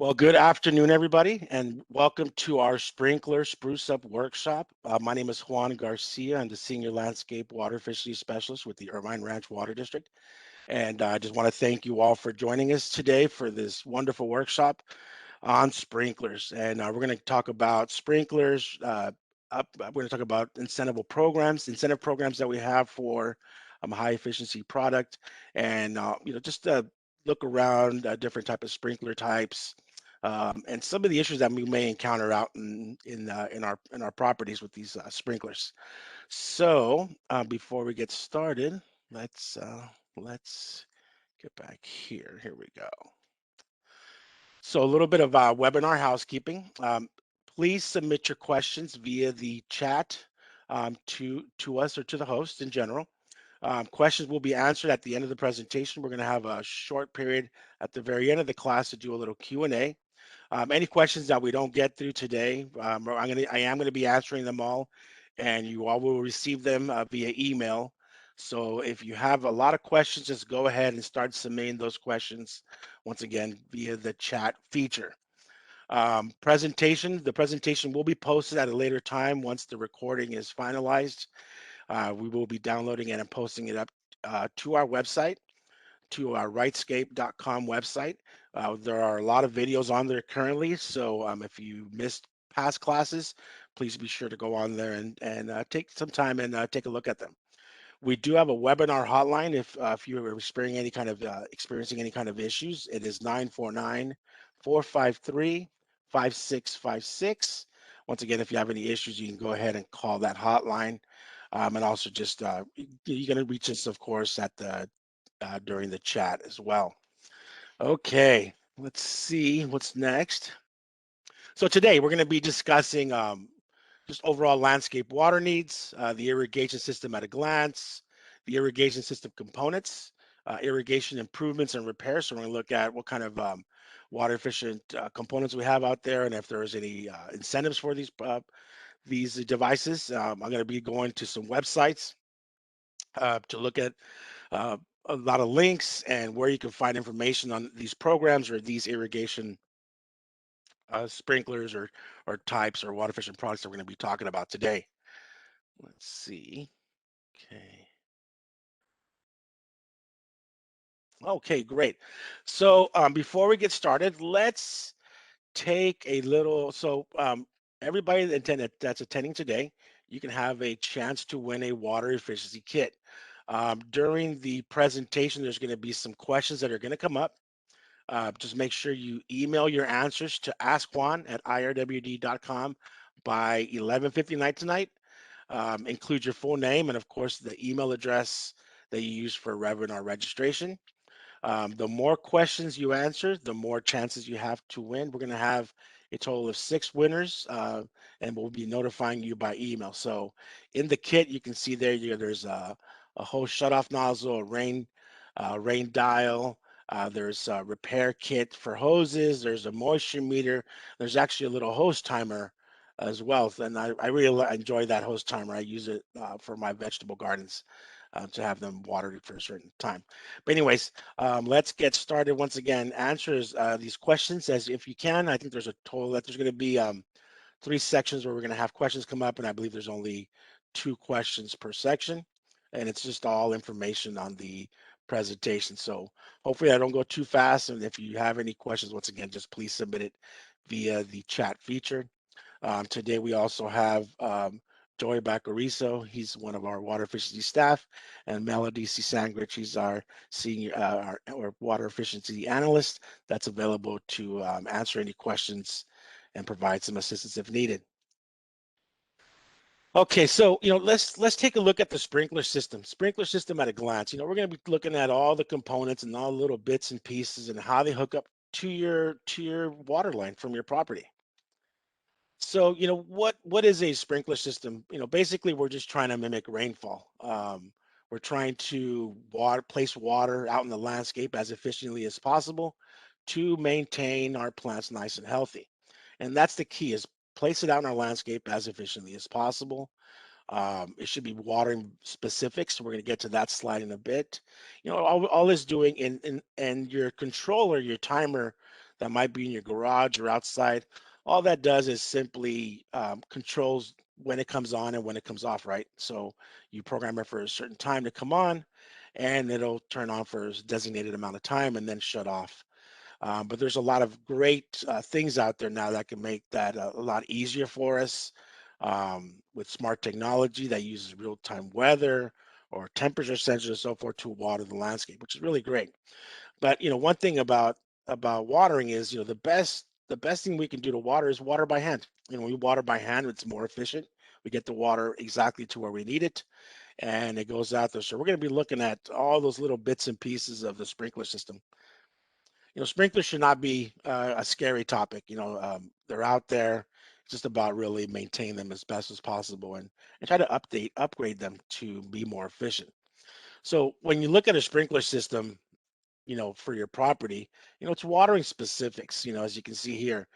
Well, good afternoon, everybody, and welcome to our sprinkler spruce-up workshop. My name is Juan Garcia. I'm the Senior Landscape Water Fisheries Specialist with the Irvine Ranch Water District. And I just want to thank you all for joining us today for this wonderful workshop on sprinklers. And we're going to talk about sprinklers. We're going to talk about incentive programs that we have for high efficiency product, and just look around different type of sprinkler types, and some of the issues that we may encounter out in our properties with these sprinklers. So before we get started, let's get back here. Here we go. So a little bit of webinar housekeeping. Please submit your questions via the chat to us or to the host in general. Questions will be answered at the end of the presentation. We're going to have a short period at the very end of the class to do a little Q&A. Any questions that we don't get through today, I am going to be answering them all, and you all will receive them via email. So if you have a lot of questions, just go ahead and start submitting those questions once again via the chat feature. The presentation will be posted at a later time once the recording is finalized. We will be downloading it and posting it up to our website, to our RightScape.com website. There are a lot of videos on there currently, so if you missed past classes, please be sure to go on there and take some time and take a look at them. We do have a webinar hotline if you're experiencing any kind of issues. It is 949-453-5656. Once again, if you have any issues, you can go ahead and call that hotline. And also just you're going to reach us, of course, at the during the chat as well. Okay, let's see what's next. So today we're going to be discussing just overall landscape water needs, the irrigation system at a glance, the irrigation system components, irrigation improvements and repairs. So we're going to look at what kind of water efficient components we have out there, and if there's any incentives for these devices. I'm going to be going to some websites to look at a lot of links and where you can find information on these programs or these irrigation sprinklers or types or water efficient products that we're going to be talking about today. Let's see. Okay, great. So before we get started, let's take a little. So everybody that's attending today, you can have a chance to win a water efficiency kit. During the presentation, there's going to be some questions that are going to come up. Just make sure you email your answers to askjuan@irwd.com by 11:59 tonight. Include your full name and, of course, the email address that you use for webinar registration. The more questions you answer, the more chances you have to win. We're going to have a total of 6 winners, and we'll be notifying you by email. So in the kit, you can see there's a hose shutoff nozzle, a rain dial. There's a repair kit for hoses. There's a moisture meter. There's actually a little hose timer as well. And I really enjoy that hose timer. I use it for my vegetable gardens to have them watered for a certain time. But anyways, let's get started. Once again, answers these questions as if you can. I think there's a total that there's going to be 3 sections where we're going to have questions come up, and I believe there's only 2 questions per section, and it's just all information on the presentation. So hopefully I don't go too fast, and if you have any questions, once again, just please submit it via the chat feature. Today we also have Joey Bacariso, he's one of our water efficiency staff, and Melody C. Sandrich, he's our senior our water efficiency analyst that's available to answer any questions and provide some assistance if needed. Okay, so let's take a look at the sprinkler system at a glance. We're going to be looking at all the components and all the little bits and pieces and how they hook up to your water line from your property. So, what is a sprinkler system? Basically we're just trying to mimic rainfall. We're trying to place water out in the landscape as efficiently as possible to maintain our plants nice and healthy. And that's the key, is place it out in our landscape as efficiently as possible. It should be watering specific, so we're going to get to that slide in a bit. All it's doing, and your controller, your timer that might be in your garage or outside. All that does is simply controls when it comes on and when it comes off, right? So you program it for a certain time to come on, and it'll turn on for a designated amount of time and then shut off. But there's a lot of great things out there now that can make that a lot easier for us, with smart technology that uses real-time weather or temperature sensors and so forth to water the landscape, which is really great. But one thing about watering is, the best thing we can do to water is water by hand. When we water by hand, it's more efficient. We get the water exactly to where we need it, and it goes out there. So we're going to be looking at all those little bits and pieces of the sprinkler system. Sprinklers should not be a scary topic. They're out there. It's just about really maintaining them as best as possible, and try to upgrade them to be more efficient. So when you look at a sprinkler system, for your property, it's watering specifics. As you can see here,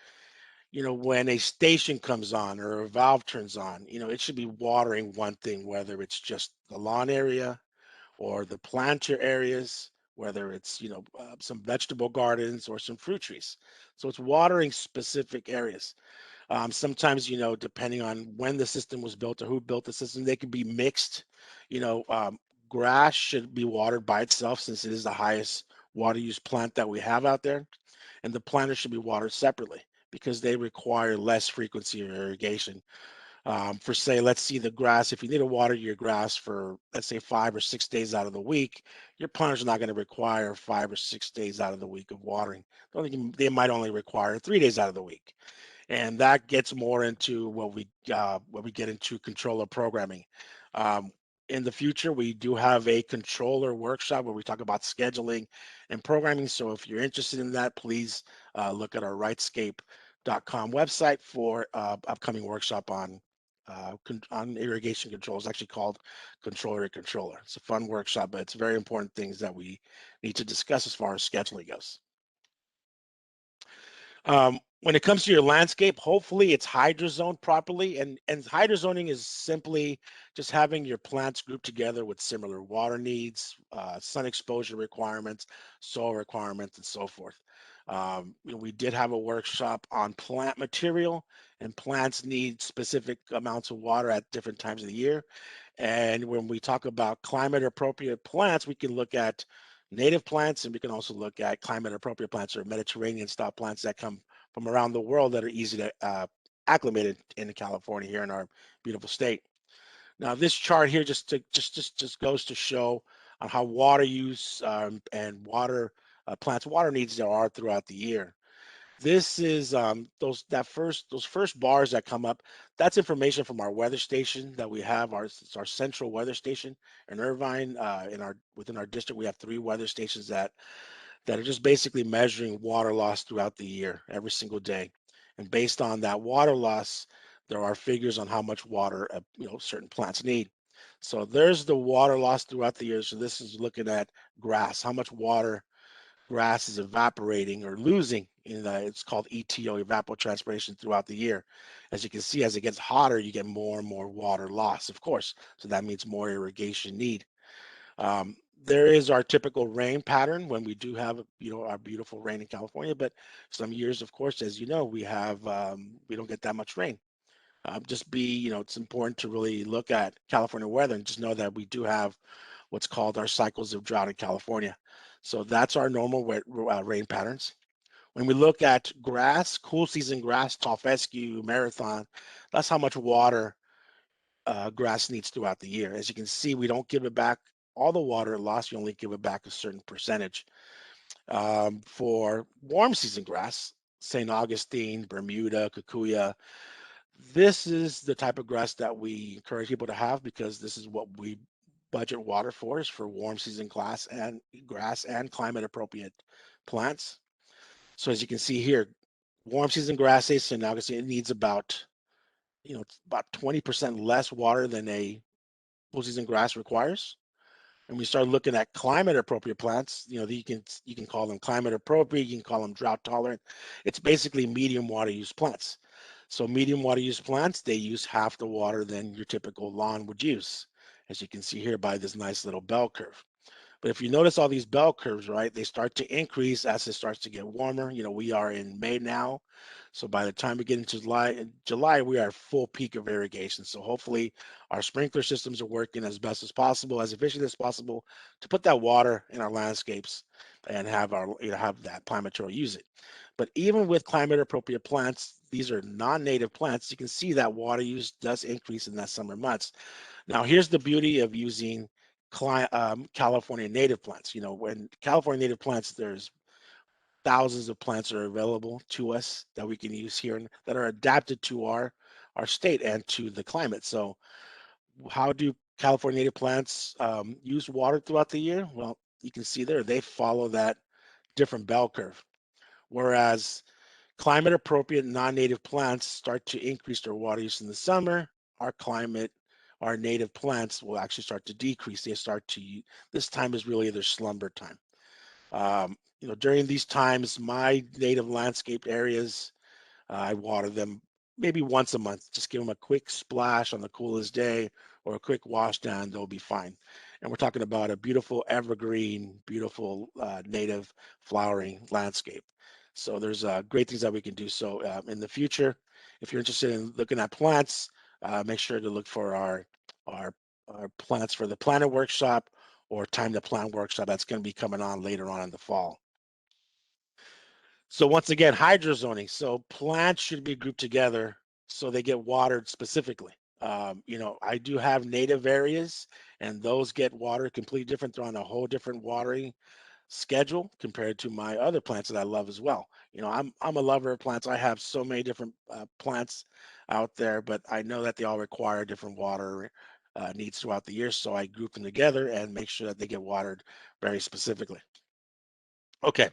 when a station comes on or a valve turns on, it should be watering one thing, whether it's just the lawn area or the planter areas, whether it's some vegetable gardens or some fruit trees. So it's watering specific areas. Sometimes, depending on when the system was built or who built the system, they can be mixed. You know, um, Grass should be watered by itself since it is the highest water use plant that we have out there, and the planters should be watered separately because they require less frequency of irrigation. For say, let's see the grass. If you need to water your grass for, let's say, 5 or 6 days out of the week, your planters are not going to require 5 or 6 days out of the week of watering. They might only require 3 days out of the week, and that gets more into what we get into controller programming. Um, in the future, we do have a controller workshop where we talk about scheduling and programming. So if you're interested in that, please look at our RightScape.com website for upcoming workshop on irrigation control. It's actually called Controller to Controller. It's a fun workshop, but it's very important things that we need to discuss as far as scheduling goes. When it comes to your landscape, hopefully it's hydrozoned properly. And hydrozoning is simply just having your plants grouped together with similar water needs, sun exposure requirements, soil requirements, and so forth. We did have a workshop on plant material, and plants need specific amounts of water at different times of the year. And when we talk about climate appropriate plants, we can look at native plants, and we can also look at climate appropriate plants or Mediterranean style plants that come from around the world that are easy to acclimate in California here in our beautiful state. Now, this chart here just goes to show on how water use and water plants water needs there are throughout the year. This is those first bars that come up. That's information from our weather station that we have. It's our central weather station in Irvine. Within our district, we have 3 weather stations that are just basically measuring water loss throughout the year, every single day. And based on that water loss, there are figures on how much water certain plants need. So there's the water loss throughout the year. So this is looking at grass, how much water grass is evaporating or losing it's called ETO, evapotranspiration, throughout the year. As you can see, as it gets hotter, you get more and more water loss, of course. So that means more irrigation need. There is our typical rain pattern when we do have our beautiful rain in California, but some years, of course, as you know, we don't get that much rain. It's important to really look at California weather and just know that we do have what's called our cycles of drought in California. So that's our normal rain patterns. When we look at grass, cool season grass, tall fescue, marathon, that's how much water grass needs throughout the year. As you can see, we don't give it back all the water lost. We only give it back a certain percentage. For warm season grass, St. Augustine, Bermuda, Kikuya, this is the type of grass that we encourage people to have because this is what we budget water for, is for warm season grass and climate appropriate plants. So as you can see here, warm season grass, say St. Augustine, it needs it's about 20% less water than a cool season grass requires. And we start looking at climate appropriate plants, you can call them climate appropriate, you can call them drought tolerant. It's basically medium water use plants. So medium water use plants, they use half the water than your typical lawn would use, as you can see here by this nice little bell curve. But if you notice all these bell curves, right, they start to increase as it starts to get warmer. We are in May now. So by the time we get into July, we are full peak of irrigation. So hopefully our sprinkler systems are working as best as possible, as efficient as possible to put that water in our landscapes and have have that plant material use it. But even with climate appropriate plants, these are non-native plants. You can see that water use does increase in that summer months. Now, here's the beauty of using California native plants. When California native plants, there's thousands of plants that are available to us that we can use here and that are adapted to our state and to the climate. So how do California native plants use water throughout the year? Well, you can see there, they follow that different bell curve. Whereas climate appropriate non-native plants start to increase their water use in the summer, our native plants will actually start to decrease. This time is really their slumber time. During these times, my native landscaped areas, I water them maybe once a month. Just give them a quick splash on the coolest day or a quick wash down, they'll be fine. And we're talking about a beautiful evergreen, beautiful native flowering landscape. So there's great things that we can do. So in the future, if you're interested in looking at plants, make sure to look for our, our plants for the planter workshop or time to plant workshop that's going to be coming on later on in the fall. So once again, hydrozoning. So plants should be grouped together so they get watered specifically. I do have native areas and those get water completely different. They're on a whole different watering schedule compared to my other plants that I love as well. I'm a lover of plants. I have so many different plants out there, but I know that they all require different water needs throughout the year. So I group them together and make sure that they get watered very specifically. Okay.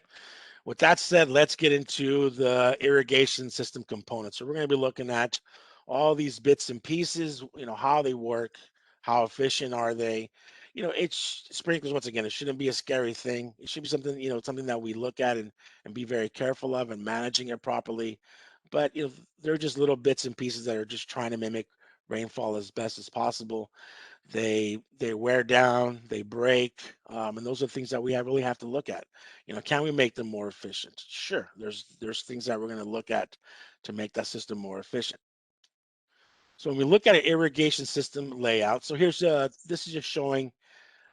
With that said, let's get into the irrigation system components. So we're going to be looking at all these bits and pieces, how they work, how efficient are they. It's sprinklers, once again, it shouldn't be a scary thing. It should be something, something that we look at and be very careful of and managing it properly. But, they're just little bits and pieces that are just trying to mimic rainfall as best as possible. They wear down, they break, and those are things that we really have to look at. Can we make them more efficient? Sure, there's things that we're going to look at to make that system more efficient. So when we look at an irrigation system layout, so this is just showing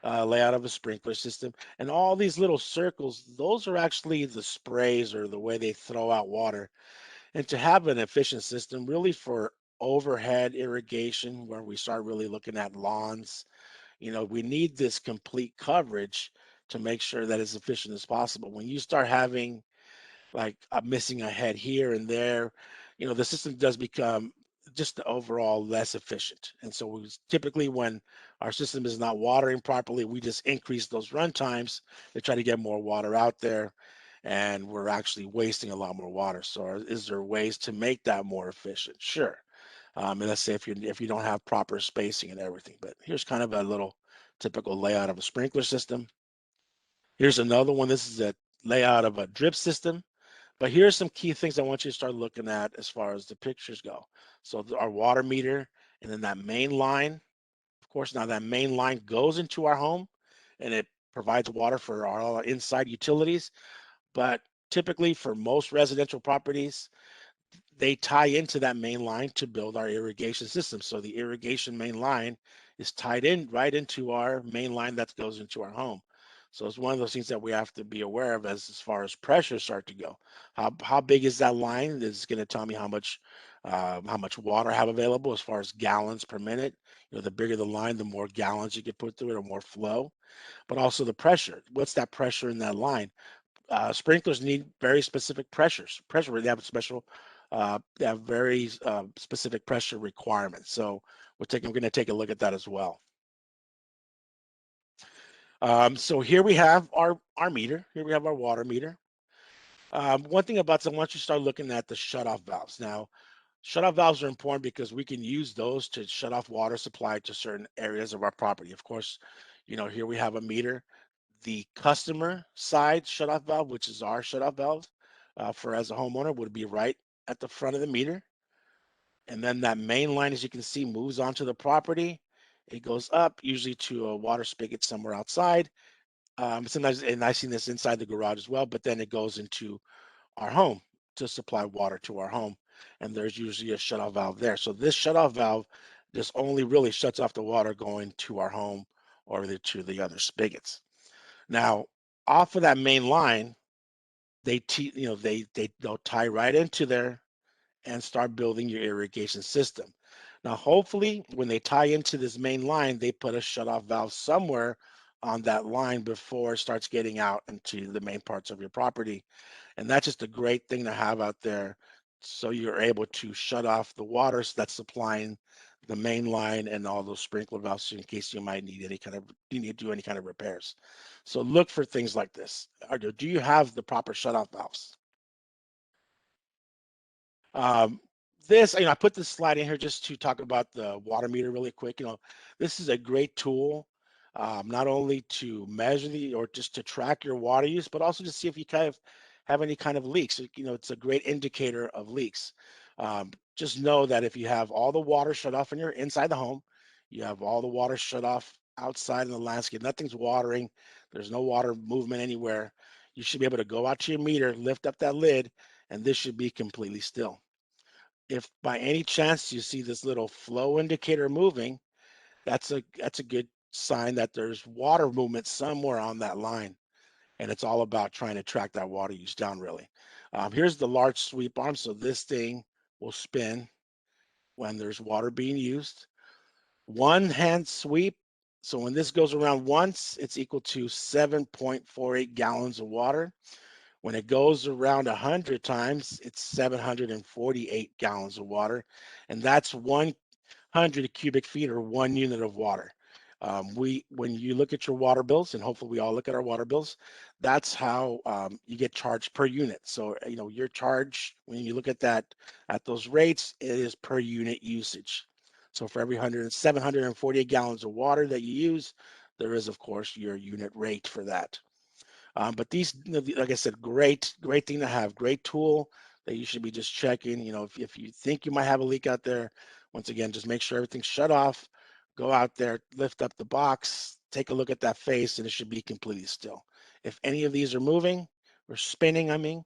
layout of a sprinkler system, and all these little circles, those are actually the sprays or the way they throw out water. And to have an efficient system, really for overhead irrigation, where we start really looking at lawns, we need this complete coverage to make sure that it's efficient as possible. When you start having like missing a head here and there, the system does become just overall less efficient. And so typically when our system is not watering properly, we just increase those run times to try to get more water out there. And we're actually wasting a lot more water. So is there ways to make that more efficient? Sure. And let's say if you don't have proper spacing and everything, but here's kind of a little typical layout of a sprinkler system. Here's another one. This is a layout of a drip system. But here's some key things I want you to start looking at as far as the pictures go. So our water meter and then that main line, of course, now that main line goes into our home and it provides water for all our inside utilities. But typically for most residential properties, they tie into that main line to build our irrigation system. So the irrigation main line is tied in right into our main line that goes into our home. So it's one of those things that we have to be aware of as far as pressures start to go. How big is that line? Is going to tell me how much water I have available as far as gallons per minute. The bigger the line, the more gallons you can put through it or more flow. But also the pressure. What's that pressure in that line? Sprinklers need very specific pressure. They have very specific pressure requirements. So we're going to take a look at that as well. So here we have our meter. Here we have our water meter. One thing about this, I want you to start looking at the shutoff valves. Now, shutoff valves are important because we can use those to shut off water supply to certain areas of our property. Of course, here we have a meter. The customer side shutoff valve, which is our shutoff valve for as a homeowner, would be right at the front of the meter. And then that main line, as you can see, moves onto the property. It goes up, usually to a water spigot somewhere outside. Sometimes, and I've seen this inside the garage as well, but then it goes into our home to supply water to our home. And there's usually a shutoff valve there. So this shutoff valve just only really shuts off the water going to our home or to the other spigots. Now, off of that main line, they'll tie right into there and start building your irrigation system. Now, hopefully, when they tie into this main line, they put a shutoff valve somewhere on that line before it starts getting out into the main parts of your property. And that's just a great thing to have out there. So you're able to shut off the water that's supplying the main line and all those sprinkler valves in case you might need you need to do any kind of repairs. So look for things like this. Do you have the proper shutoff valves? Um, I put this slide in here just to talk about the water meter really quick. This is a great tool, not only to measure or just to track your water use, but also to see if you kind of have any kind of leaks. It's a great indicator of leaks. Just know that if you have all the water shut off when you're inside the home, you have all the water shut off outside in the landscape, nothing's watering, there's no water movement anywhere, you should be able to go out to your meter, lift up that lid, and this should be completely still. If by any chance you see this little flow indicator moving, that's a good sign that there's water movement somewhere on that line. And it's all about trying to track that water use down really. Here's the large sweep arm. So this thing will spin when there's water being used. One hand sweep. So when this goes around once, it's equal to 7.48 gallons of water. When it goes around 100 times, it's 748 gallons of water, and that's 100 cubic feet or 1 unit of water. When you look at your water bills, and hopefully we all look at our water bills, that's how you get charged per unit. So your charge when you look at those rates, it is per unit usage. So for every 748 gallons of water that you use, there is of course your unit rate for that. But these, like I said, great thing to have, great tool that you should be just checking. If you think you might have a leak out there, once again, just make sure everything's shut off. Go out there, lift up the box, take a look at that face, and it should be completely still. If any of these are moving or spinning,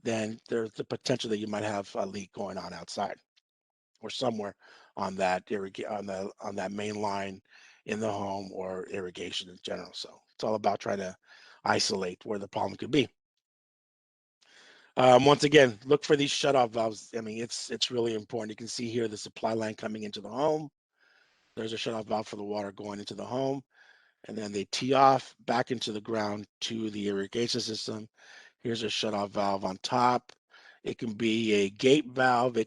then there's the potential that you might have a leak going on outside or somewhere on that on that main line in the home or irrigation in general. So it's all about trying to isolate where the problem could be. Once again, look for these shutoff valves. It's really important. You can see here the supply line coming into the home. There's a shutoff valve for the water going into the home, and then they tee off back into the ground to the irrigation system. Here's a shutoff valve on top. It can be a gate valve. Um,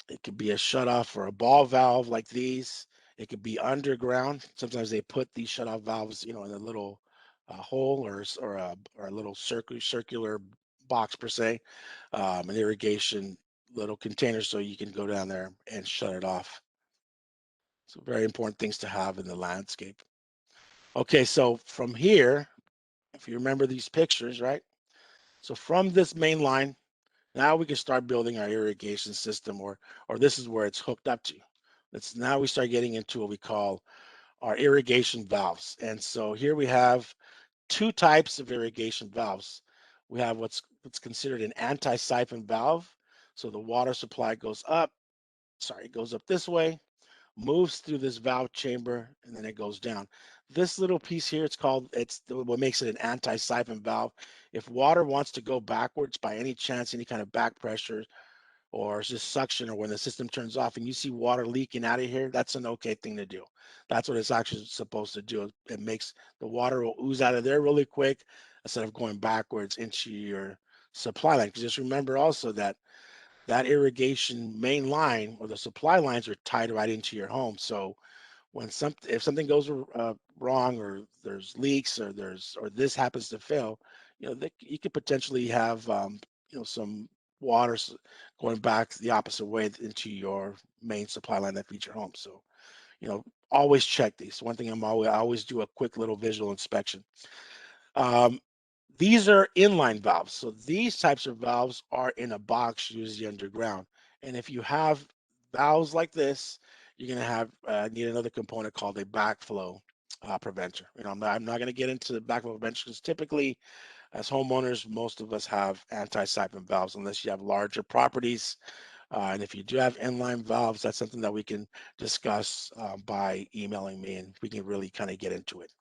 It could be a shutoff or a ball valve like these. It could be underground. Sometimes they put these shutoff valves, in a little hole or a little circular box per se, an irrigation little container so you can go down there and shut it off. So very important things to have in the landscape. Okay, so from here, if you remember these pictures, right? So from this main line, now we can start building our irrigation system, or this is where it's hooked up to. Now we start getting into what we call our irrigation valves. And so here we have two types of irrigation valves. We have what's considered an anti-siphon valve. So the water supply goes up, it goes up this way, moves through this valve chamber, and then it goes down. This little piece here, it's what makes it an anti-siphon valve. If water wants to go backwards by any chance, any kind of back pressure or just suction, or when the system turns off and you see water leaking out of here, that's an okay thing to do. That's what it's actually supposed to do. It makes the water will ooze out of there really quick instead of going backwards into your supply line. Because just remember also that irrigation main line or the supply lines are tied right into your home. So if something goes wrong, or there's leaks, or this happens to fail, you could potentially have some water going back the opposite way into your main supply line that feeds your home. So always check these. One thing I always do a quick little visual inspection. Um, these are inline valves. So these types of valves are in a box usually underground. And if you have valves like this, you're going to have need another component called a backflow preventer. I'm not going to get into the backflow prevention because typically, as homeowners, most of us have anti-siphon valves unless you have larger properties. And if you do have inline valves, that's something that we can discuss by emailing me, and we can really kind of get into it.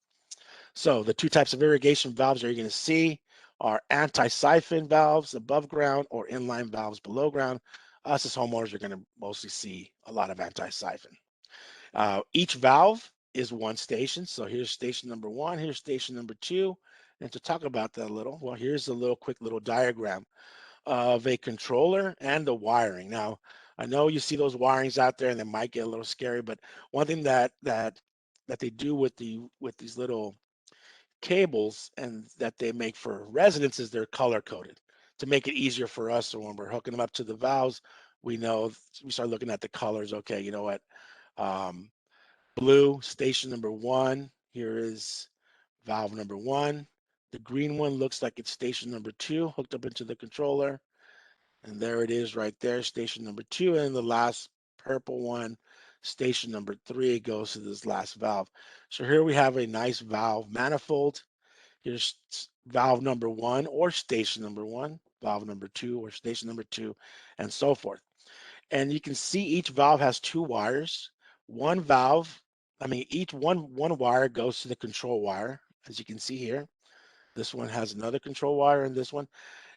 So the two types of irrigation valves that you're going to see are anti-siphon valves above ground or inline valves below ground. Us as homeowners are going to mostly see a lot of anti-siphon. Each valve is one station. So here's station number one, here's station number two. And to talk about that a little, well, here's a little quick little diagram of a controller and the wiring. Now, I know you see those wirings out there and they might get a little scary, but one thing that they do with these little cables and that they make for residences, they're color coded to make it easier for us. So when we're hooking them up to the valves, we know, we start looking at the colors. Okay, you know what? Blue, station number one. Here is valve number one. The green one looks like it's station number two hooked up into the controller. And there it is right there, station number two. And the last purple one, station number three, goes to this last valve. So here we have a nice valve manifold. Here's valve number one or station number one, valve number two or station number two, and so forth. And you can see each valve has two wires. One valve, each one wire goes to the control wire, as you can see here. This one has another control wire in this one.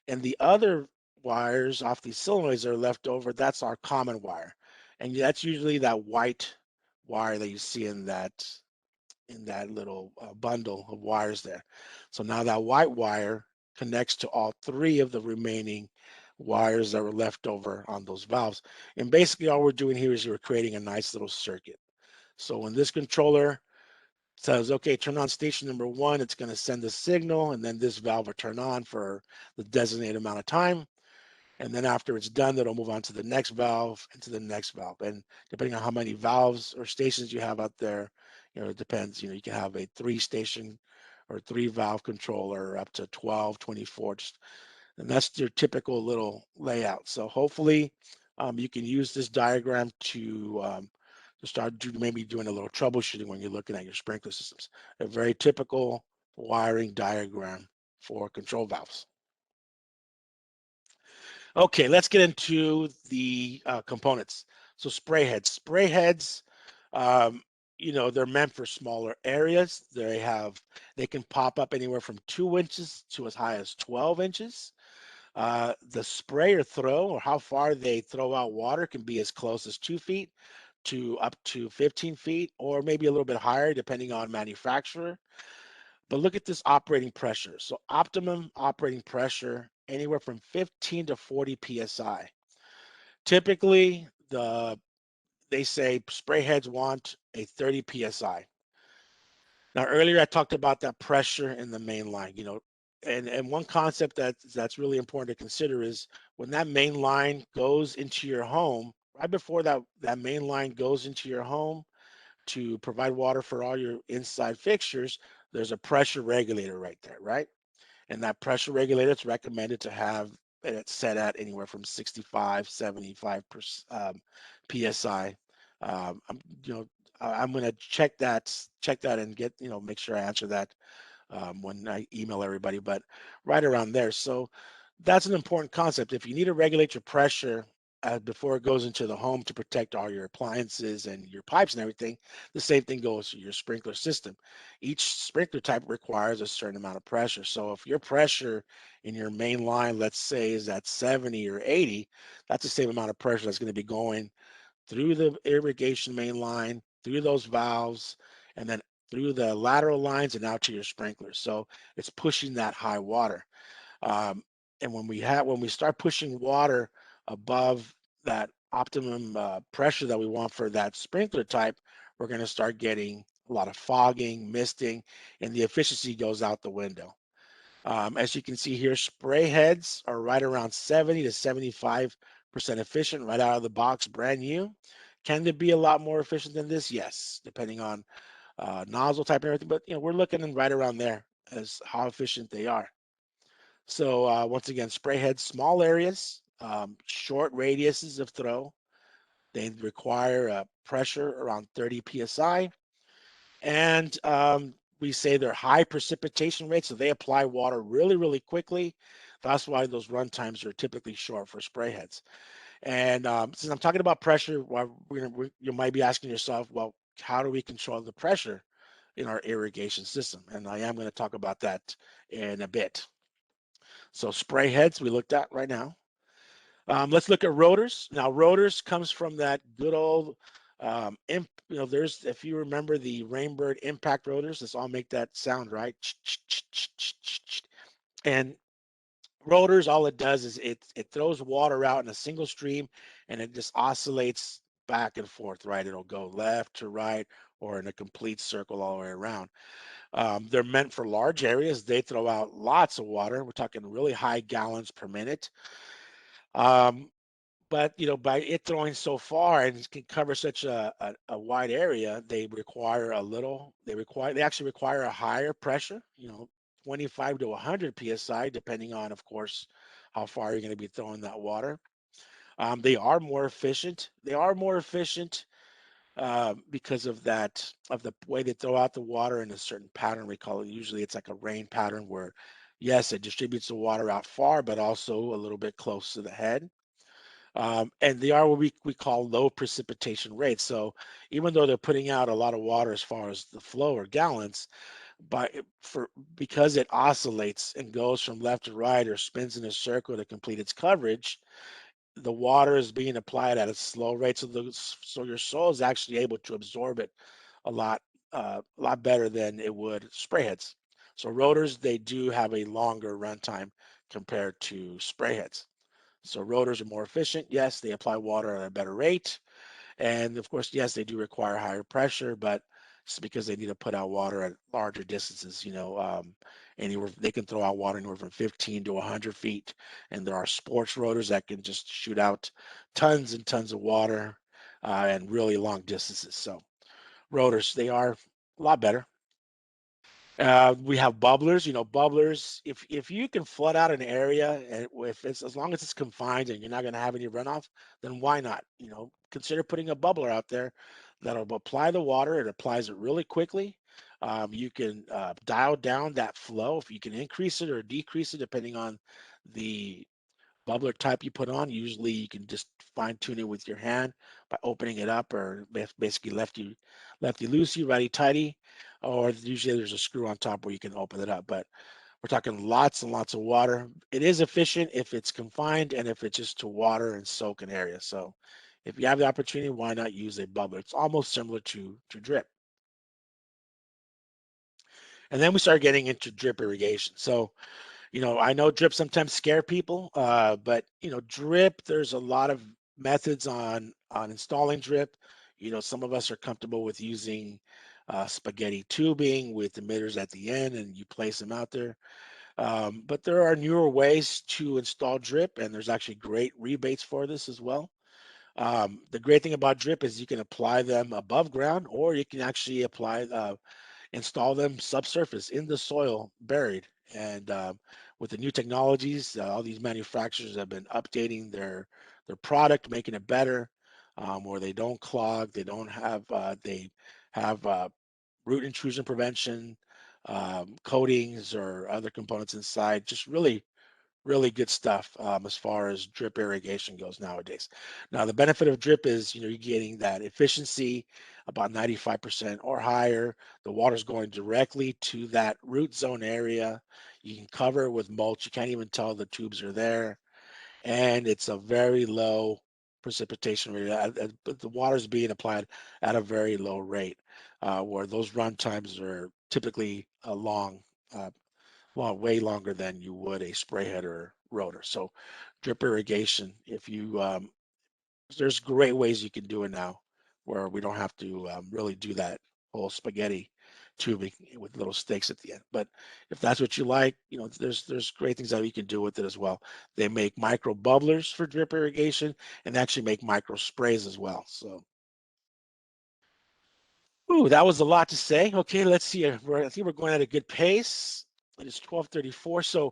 And the other wires off these solenoids that are left over, that's our common wire. And that's usually that white wire that you see in that little bundle of wires there. So now that white wire connects to all three of the remaining wires that were left over on those valves. And basically all we're doing here is we're creating a nice little circuit. So when this controller says, okay, turn on station number one, it's going to send a signal, and then this valve will turn on for the designated amount of time. And then after it's done, it'll move on to the next valve and to the next valve. And depending on how many valves or stations you have out there, it depends. You can have a 3-station or 3-valve controller up to 12, 24, and that's your typical little layout. So hopefully you can use this diagram to start maybe doing a little troubleshooting when you're looking at your sprinkler systems. A very typical wiring diagram for control valves. Okay, let's get into the components. So spray heads. Spray heads, they're meant for smaller areas. They can pop up anywhere from 2 inches to as high as 12 inches. The spray or throw, or how far they throw out water, can be as close as 2 feet to up to 15 feet, or maybe a little bit higher depending on manufacturer. But look at this operating pressure. So optimum operating pressure, anywhere from 15 to 40 psi. Typically, they say spray heads want a 30 psi. Now, earlier I talked about that pressure in the main line, and one concept that's really important to consider is when that main line goes into your home, right before that main line goes into your home to provide water for all your inside fixtures, there's a pressure regulator right there, right? And that pressure regulator, it's recommended to have it set at anywhere from 65, 75 psi. I'm going to check that and get, make sure I answer that when I email everybody, but right around there. So that's an important concept. If you need to regulate your pressure before it goes into the home to protect all your appliances and your pipes and everything, the same thing goes to your sprinkler system. Each sprinkler type requires a certain amount of pressure. So if your pressure in your main line, let's say, is at 70 or 80, that's the same amount of pressure that's going to be going through the irrigation main line, through those valves, and then through the lateral lines and out to your sprinklers. So it's pushing that high water. And when we start pushing water above that optimum pressure that we want for that sprinkler type, we're going to start getting a lot of fogging, misting, and the efficiency goes out the window. As you can see here, spray heads are right around 70 to 75% efficient right out of the box, brand new. Can they be a lot more efficient than this? Yes, depending on nozzle type and everything, but we're looking in right around there as how efficient they are. So once again, spray heads, small areas, short radiuses of throw. They require a pressure around 30 psi, and we say they're high precipitation rates, so they apply water really, really quickly. That's why those run times are typically short for spray heads. And since I'm talking about pressure, well, you might be asking yourself, well, how do we control the pressure in our irrigation system? And I am going to talk about that in a bit. So spray heads we looked at right now. Let's look at rotors. Now, rotors comes from that good old, there's, if you remember the Rainbird impact rotors, let's all make that sound, right? And rotors, all it does is it throws water out in a single stream, and it just oscillates back and forth, right? It'll go left to right or in a complete circle all the way around. They're meant for large areas. They throw out lots of water. We're talking really high gallons per minute. But by it throwing so far and it can cover such a wide area, they actually require a higher pressure, 25 to 100 psi, depending on, of course, how far you're going to be throwing that water. They are more efficient. Because of the way they throw out the water in a certain pattern. We call it, usually it's like a rain pattern where, yes, it distributes the water out far, but also a little bit close to the head. And they are what we call low precipitation rates. So even though they're putting out a lot of water as far as the flow or gallons, because it oscillates and goes from left to right or spins in a circle to complete its coverage, the water is being applied at a slow rate. So your soil is actually able to absorb it a lot better than it would spray heads. So rotors, they do have a longer runtime compared to spray heads. So rotors are more efficient. Yes, they apply water at a better rate. And of course, yes, they do require higher pressure, but it's because they need to put out water at larger distances, anywhere they can throw out water anywhere from 15 to 100 feet. And there are sports rotors that can just shoot out tons and tons of water and really long distances. So rotors, they are a lot better. We have bubblers. Bubblers, if you can flood out an area, and if it's, as long as it's confined and you're not going to have any runoff, then why not? Consider putting a bubbler out there that'll apply the water. It applies it really quickly. You can dial down that flow. If you can increase it or decrease it depending on the bubbler type you put on. Usually you can just fine tune it with your hand by opening it up, or basically lefty loosey, righty tighty, or usually there's a screw on top where you can open it up. But we're talking lots and lots of water. It is efficient if it's confined and if it's just to water and soak an area. So if you have the opportunity, why not use a bubbler? It's almost similar to drip. And then we start getting into drip irrigation. So I know drip sometimes scare people, but drip, there's a lot of methods on installing drip. Some of us are comfortable with using spaghetti tubing with emitters at the end, and you place them out there. But there are newer ways to install drip, and there's actually great rebates for this as well. The great thing about drip is you can apply them above ground, or you can actually install them subsurface in the soil, buried. And with the new technologies, all these manufacturers have been updating their product, making it better, where they don't clog, they have root intrusion prevention, coatings or other components inside. Just really, really good stuff as far as drip irrigation goes nowadays. Now, the benefit of drip is, you're getting that efficiency about 95% or higher. The water's going directly to that root zone area. You can cover it with mulch. You can't even tell the tubes are there. And it's a very low precipitation rate. But the water's being applied at a very low rate, where those run times are typically uh, way longer than you would a spray head or rotor. So drip irrigation, there's great ways you can do it now where we don't have to really do that whole spaghetti tubing with little stakes at the end. But if that's what you like, there's great things that you can do with it as well. They make micro bubblers for drip irrigation and actually make micro sprays as well. So ooh, that was a lot to say. Okay, let's see. I think we're going at a good pace. It is 12:34. So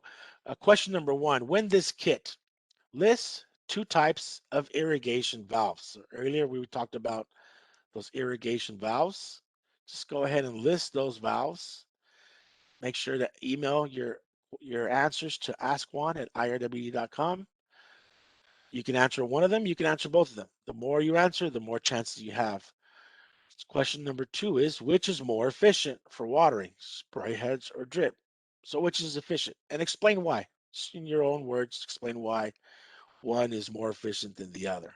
question number one, when this kit lists two types of irrigation valves. So earlier we talked about those irrigation valves. Just go ahead and list those valves. Make sure to email your answers to ask1@irwd.com. You can answer one of them, you can answer both of them. The more you answer, the more chances you have. Question number 2 is, which is more efficient for watering, spray heads or drip? So which is efficient? And explain why. Just in your own words, explain why one is more efficient than the other.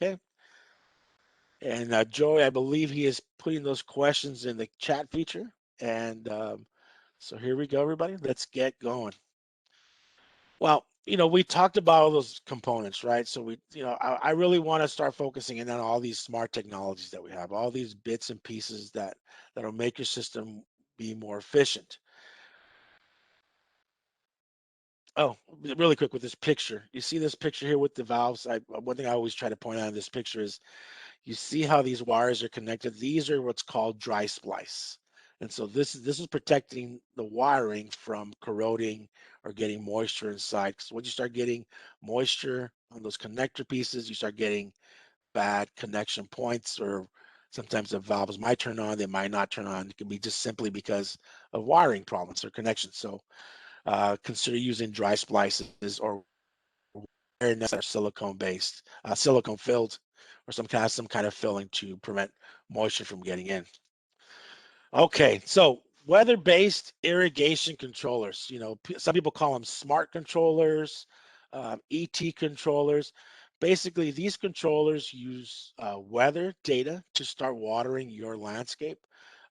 Okay. And Joey, I believe he is putting those questions in the chat feature. And so here we go, everybody. Let's get going. Well, we talked about all those components, right? So I really want to start focusing in on all these smart technologies that we have, all these bits and pieces that'll make your system be more efficient. Oh, really quick with this picture. You see this picture here with the valves? One thing I always try to point out in this picture is you see how these wires are connected. These are what's called dry splice. And so this is protecting the wiring from corroding or getting moisture inside. Because once you start getting moisture on those connector pieces, you start getting bad connection points, or sometimes the valves might turn on, they might not turn on. It can be just simply because of wiring problems or connections. So consider using dry splices or that are silicone based, silicone filled, or some kind of filling to prevent moisture from getting in. Okay, so weather-based irrigation controllers. Some people call them smart controllers, ET controllers. Basically, these controllers use weather data to start watering your landscape.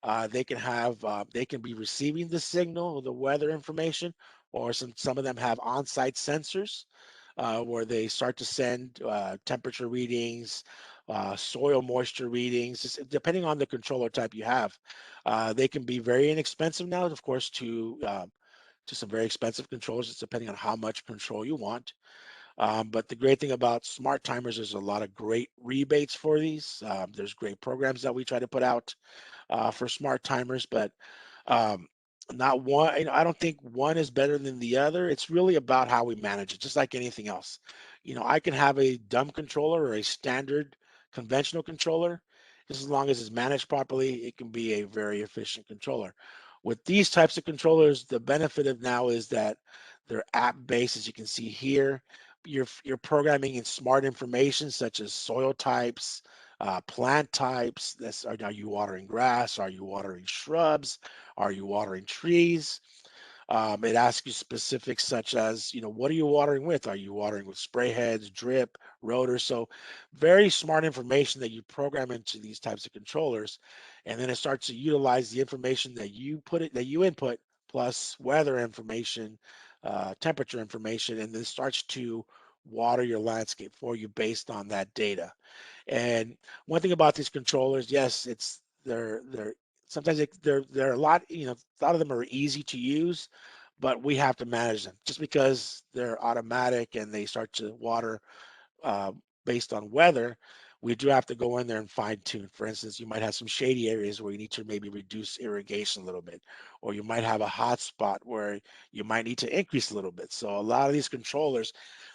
They can be receiving the signal, the weather information, or some of them have on-site sensors where they start to send temperature readings, soil moisture readings, just depending on the controller type you have. They can be very inexpensive now, of course, to some very expensive controllers. It's depending on how much control you want. But the great thing about smart timers, there's a lot of great rebates for these. There's great programs that we try to put out for smart timers, but um, not one. I don't think one is better than the other. It's really about how we manage it, just like anything else. I can have a dumb controller or a standard conventional controller. Just as long as it's managed properly, it can be a very efficient controller. With these types of controllers, the benefit of now is that they're app-based, as you can see here. You're programming in smart information such as soil types, plant types. Are you watering grass? Are you watering shrubs? Are you watering trees? It asks you specifics such as, what are you watering with? Are you watering with spray heads, drip, rotors? So very smart information that you program into these types of controllers. And then it starts to utilize the information that you input plus weather information, temperature information, and then starts to water your landscape for you based on that data. And one thing about these controllers, yes, they're sometimes they're a lot, a lot of them are easy to use, but we have to manage them. Just because they're automatic and they start to water uh, based on weather, we do have to go in there and fine tune. For instance, you might have some shady areas where you need to maybe reduce irrigation a little bit, or you might have a hot spot where you might need to increase a little bit. So a lot of these controllers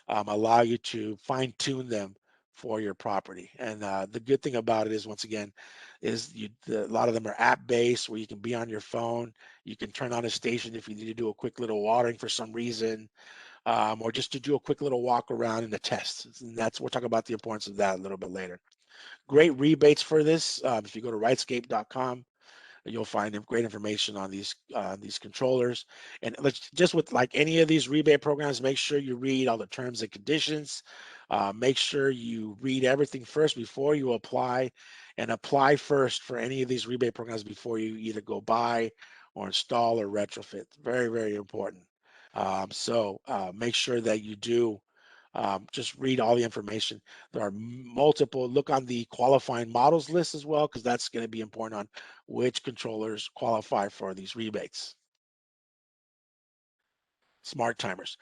allow you to fine tune them for your property. And the good thing about it is, once again, is a lot of them are app based where you can be on your phone. You can turn on a station if you need to do a quick little watering for some reason, or just to do a quick little walk around in the test. And we'll talk about the importance of that a little bit later. Great rebates for this. If you go to rightscape.com, you'll find great information on these controllers. And let's just, with like any of these rebate programs, make sure you read all the terms and conditions. Make sure you read everything first before you apply, and apply first for any of these rebate programs before you either go buy or install or retrofit. Very, very important. So make sure that you do just read all the information. There are multiple, look on the qualifying models list as well, because that's going to be important on which controllers qualify for these rebates. Smart timers.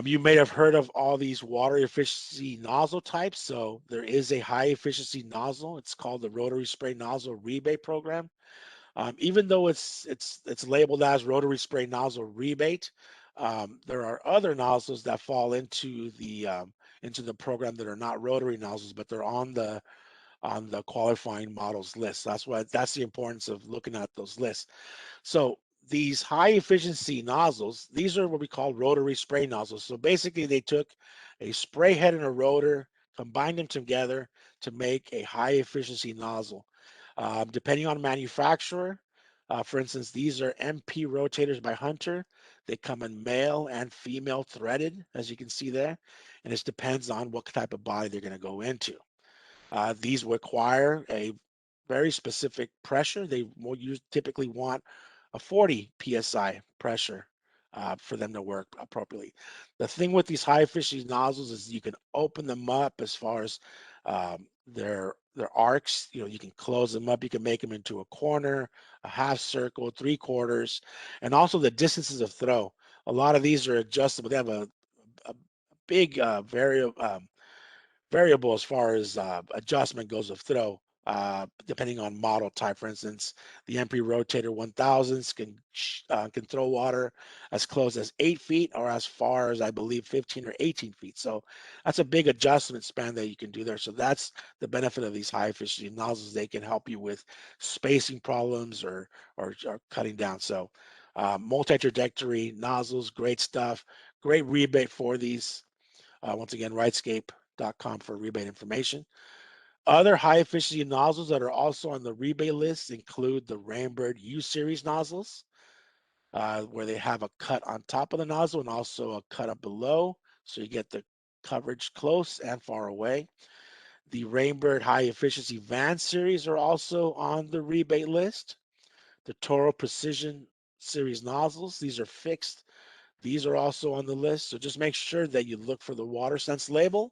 You may have heard of all these water efficiency nozzle types. So there is a high efficiency nozzle. It's called the rotary spray nozzle rebate program. Even though it's labeled as rotary spray nozzle rebate, there are other nozzles that fall into the program that are not rotary nozzles, but they're on the on the qualifying models list. That's the importance of looking at those lists. So these high efficiency nozzles, these are what we call rotary spray nozzles. So basically they took a spray head and a rotor, combined them together to make a high efficiency nozzle. Depending on manufacturer, for instance, these are MP rotators by Hunter. They come in male and female threaded, as you can see there, and it depends on what type of body they're going to go into. These require a very specific pressure. They will typically want a 40 psi pressure for them to work appropriately. The thing with these high efficiency nozzles is you can open them up as far as their arcs. You know, you can close them up. You can make them into a corner, a half circle, 3/4, and also the distances of throw. A lot of these are adjustable. They have a big variable as far as adjustment goes of throw, depending on model type. For instance, the MP Rotator 1000s can throw water as close as 8 feet or as far as I believe 15 or 18 feet. So that's a big adjustment span that you can do there. So that's the benefit of these high efficiency nozzles. They can help you with spacing problems or cutting down. So multi-trajectory nozzles, great stuff. Great rebate for these. Once again, RightScape.com for rebate information. Other high efficiency nozzles that are also on the rebate list include the Rainbird U series nozzles, where they have a cut on top of the nozzle and also a cut up below, so you get the coverage close and far away. The Rainbird high efficiency Van series are also on the rebate list. The Toro Precision series nozzles, these are fixed. These are also on the list, so just make sure that you look for the WaterSense label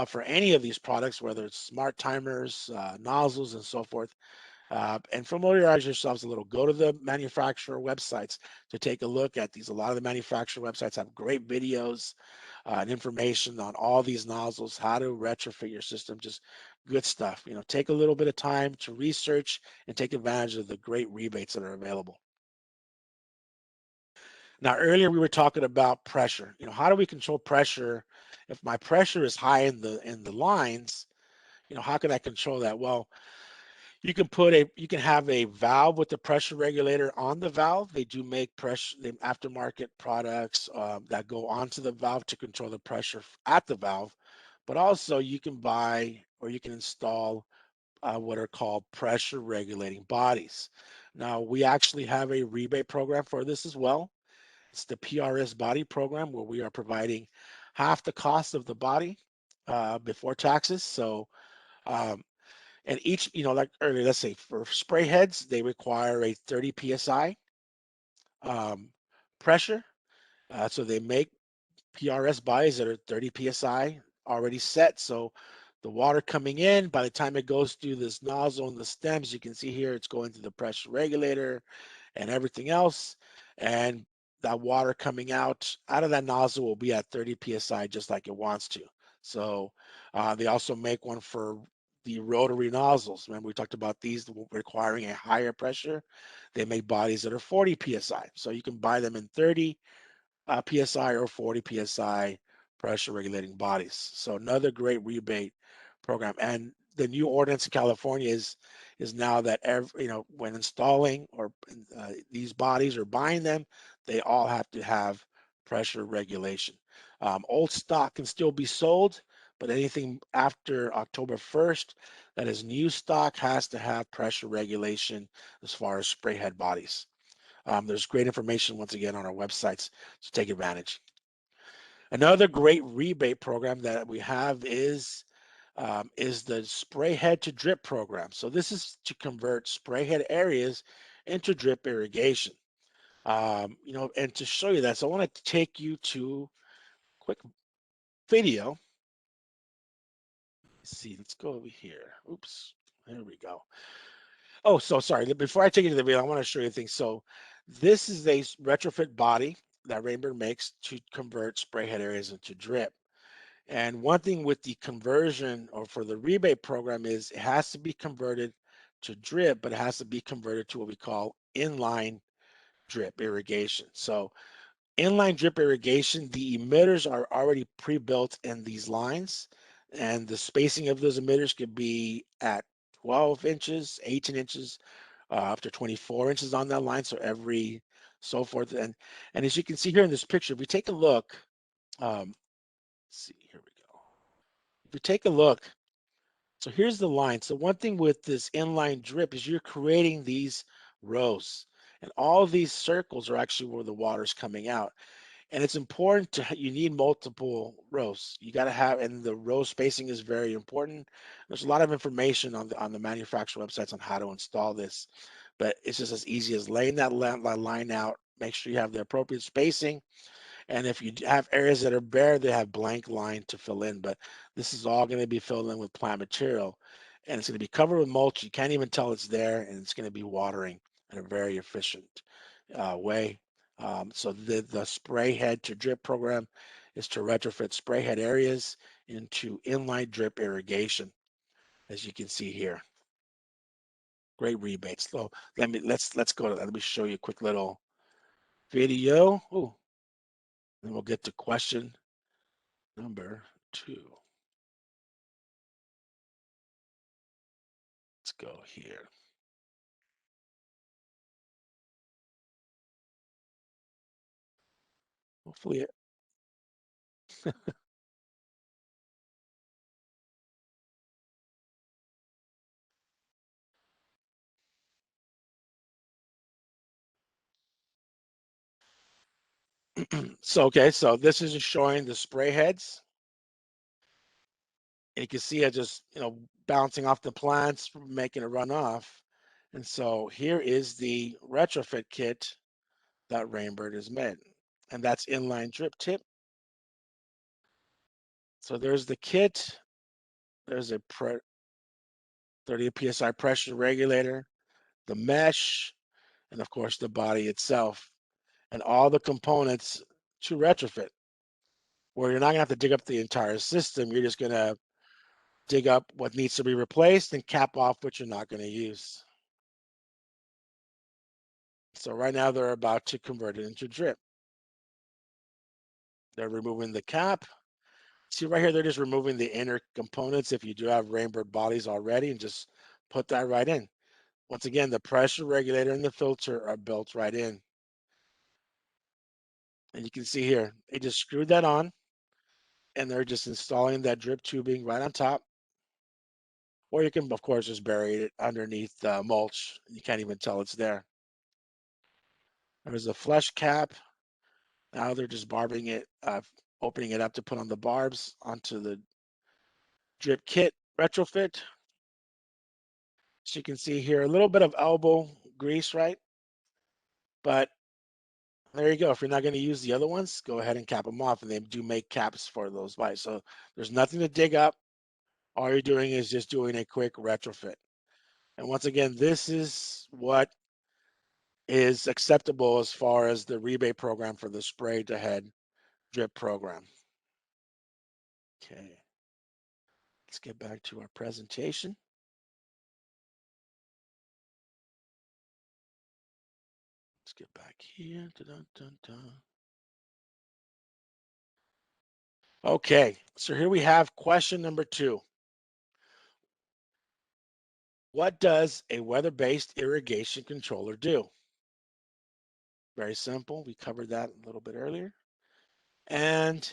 for any of these products, whether it's smart timers, nozzles, and so forth. And familiarize yourselves a little. Go to the manufacturer websites to take a look at these. A lot of the manufacturer websites have great videos and information on all these nozzles, how to retrofit your system, just good stuff. You know, take a little bit of time to research and take advantage of the great rebates that are available. Now, earlier we were talking about pressure. You know, how do we control pressure? If my pressure is high in the lines, you know, how can I control that? Well, you can have a valve with the pressure regulator on the valve. They do make the aftermarket products that go onto the valve to control the pressure at the valve. But also you can buy or you can install what are called pressure regulating bodies. Now, we actually have a rebate program for this as well. It's the PRS body program, where we are providing half the cost of the body before taxes. So, and each, you know, like earlier, let's say for spray heads, they require a 30 psi um, pressure. So they make PRS bodies that are 30 psi already set. So the water coming in, by the time it goes through this nozzle and the stems, you can see here it's going through the pressure regulator and everything else. And that water coming out of that nozzle will be at 30 psi just like it wants to. So they also make one for the rotary nozzles. Remember, we talked about these requiring a higher pressure. They make bodies that are 40 psi. So you can buy them in 30 psi or 40 psi pressure regulating bodies. So another great rebate program. And the new ordinance in California is now that when installing or these bodies or buying them, they all have to have pressure regulation. Old stock can still be sold, but anything after October 1st that is new stock has to have pressure regulation as far as spray head bodies. There's great information once again on our websites to take advantage. Another great rebate program that we have is the spray head to drip program. So this is to convert spray head areas into drip irrigation. And to show you that, so I want to take you to a quick video. Let's see, let's go over here. Oops, there we go. Oh, so sorry. Before I take you to the video, I want to show you things. So this is a retrofit body that Rainbird makes to convert spray head areas into drip. And one thing with the conversion or for the rebate program is it has to be converted to drip, but it has to be converted to what we call inline drip irrigation. So inline drip irrigation, the emitters are already pre-built in these lines. And the spacing of those emitters could be at 12 inches, 18 inches, up to 24 inches on that line. So every so forth. And as you can see here in this picture, if we take a look, let's see, here we go. If we take a look, so here's the line. So one thing with this inline drip is you're creating these rows, and all of these circles are actually where the water's coming out. And it's important you need multiple rows. You got to have, and the row spacing is very important. There's a lot of information on the manufacturer websites on how to install this, but it's just as easy as laying that line out. Make sure you have the appropriate spacing. And if you have areas that are bare, they have blank line to fill in, but this is all going to be filled in with plant material, and it's going to be covered with mulch. You can't even tell it's there, and it's going to be watering in a very efficient way. So the spray head to drip program is to retrofit spray head areas into inline drip irrigation, as you can see here. Great rebates. So let's go to that. Let me show you a quick little video. Ooh, then we'll get to question number 2. Let's go here. Hopefully it. So, okay, so this is just showing the spray heads. And you can see it just, bouncing off the plants, making a runoff. And so here is the retrofit kit that Rainbird has made. And that's inline drip tip. So there's the kit. There's a 30 PSI pressure regulator, the mesh, and of course the body itself, and all the components to retrofit, where you're not gonna have to dig up the entire system. You're just gonna dig up what needs to be replaced and cap off what you're not gonna use. So right now they're about to convert it into drip. They're removing the cap. See right here, they're just removing the inner components if you do have Rainbird bodies already, and just put that right in. Once again, the pressure regulator and the filter are built right in. And you can see here, they just screwed that on, and they're just installing that drip tubing right on top. Or you can, of course, just bury it underneath mulch. You can't even tell it's there. There's a flush cap. Now they're just barbing it, opening it up to put on the barbs onto the drip kit retrofit. So you can see here a little bit of elbow grease, right? But there you go. If you're not going to use the other ones, go ahead and cap them off, and they do make caps for those bikes. So there's nothing to dig up. All you're doing is just doing a quick retrofit. And once again, this is what is acceptable as far as the rebate program for the spray to head drip program. Okay, let's get back to our presentation. Let's get back here. Dun, dun, dun. Okay, so here we have question number 2. What does a weather-based irrigation controller do? Very simple. We covered that a little bit earlier. And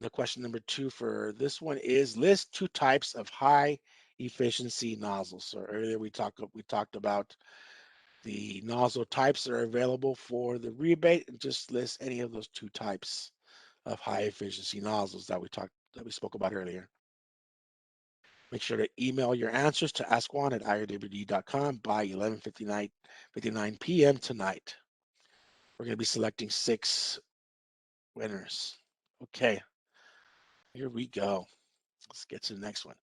the question number 2 for this one is list 2 types of high efficiency nozzles. So earlier we talked about the nozzle types that are available for the rebate, and just list any of those 2 types of high efficiency nozzles that we spoke about earlier. Make sure to email your answers to askjuan@irwd.com by 11:59 p.m. tonight. We're going to be selecting 6 winners. Okay, here we go. Let's get to the next one.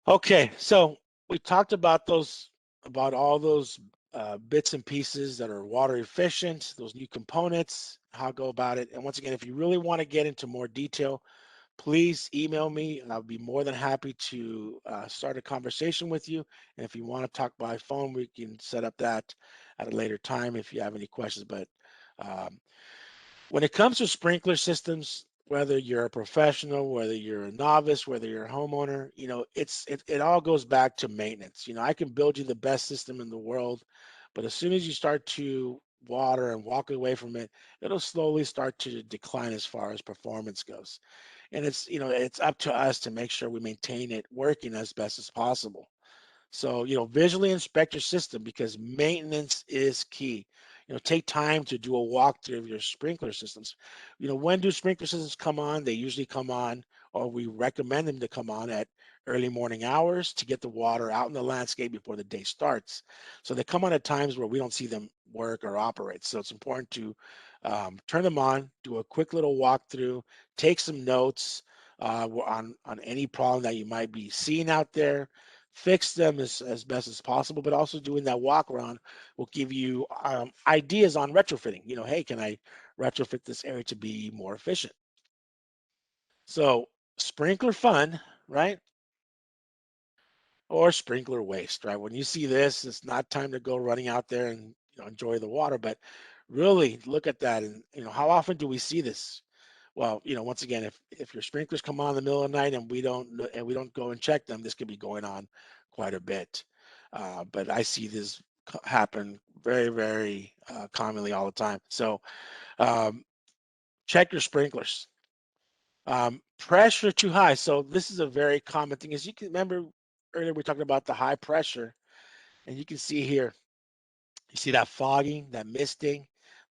Okay, so we talked about all those bits and pieces that are water efficient, those new components, how to go about it. And once again, if you really want to get into more detail, please email me, and I'll be more than happy to start a conversation with you. And if you want to talk by phone, we can set up that at a later time if you have any questions. But when it comes to sprinkler systems, whether you're a professional, whether you're a novice, whether you're a homeowner, you know, it all goes back to maintenance. You know, I can build you the best system in the world, but as soon as you start to water and walk away from it, it'll slowly start to decline as far as performance goes. And it's, you know, it's up to us to make sure we maintain it working as best as possible. So, you know, visually inspect your system because maintenance is key. You know, take time to do a walkthrough of your sprinkler systems. You know, when do sprinkler systems come on? They usually come on, or we recommend them to come on at early morning hours to get the water out in the landscape before the day starts. So they come on at times where we don't see them work or operate. So it's important to turn them on, do a quick little walkthrough, take some notes on any problem that you might be seeing out there, fix them as best as possible, but also doing that walk around will give you ideas on retrofitting. You know, hey, can I retrofit this area to be more efficient? So sprinkler fun, right? Or sprinkler waste, right? When you see this, it's not time to go running out there and, you know, enjoy the water, but really look at that. And, you know, how often do we see this? Well, you know, once again, if your sprinklers come on in the middle of the night and we don't go and check them, this could be going on quite a bit. But I see this happen very commonly all the time. So um, check your sprinklers. Pressure too high. So this is a very common thing. As you can remember earlier, we talked about the high pressure, and you can see here. You see that fogging, that misting.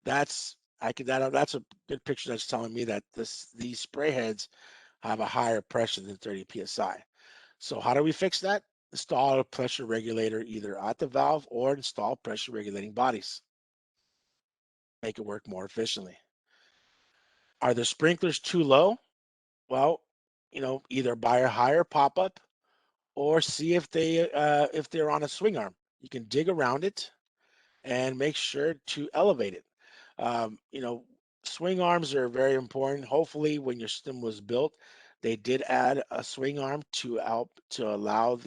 That's a good picture that's telling me that these spray heads have a higher pressure than 30 psi. So how do we fix that? Install a pressure regulator either at the valve or install pressure regulating bodies. Make it work more efficiently. Are the sprinklers too low? Well, you know, either buy a higher pop-up or see if they're on a swing arm. You can dig around it and make sure to elevate it. You know, swing arms are very important. Hopefully, when your system was built, they did add a swing arm to help to allow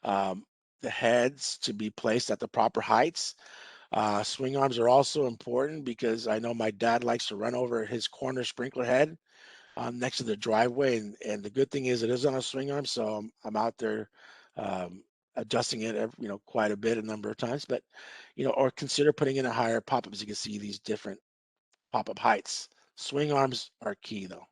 um, the heads to be placed at the proper heights. Swing arms are also important because I know my dad likes to run over his corner sprinkler head next to the driveway, and the good thing is it is on a swing arm, so I'm out there um, adjusting it, you know, quite a bit, a number of times. But you know, or consider putting in a higher pop-up. As you can see, these different pop-up heights. Swing arms are key though.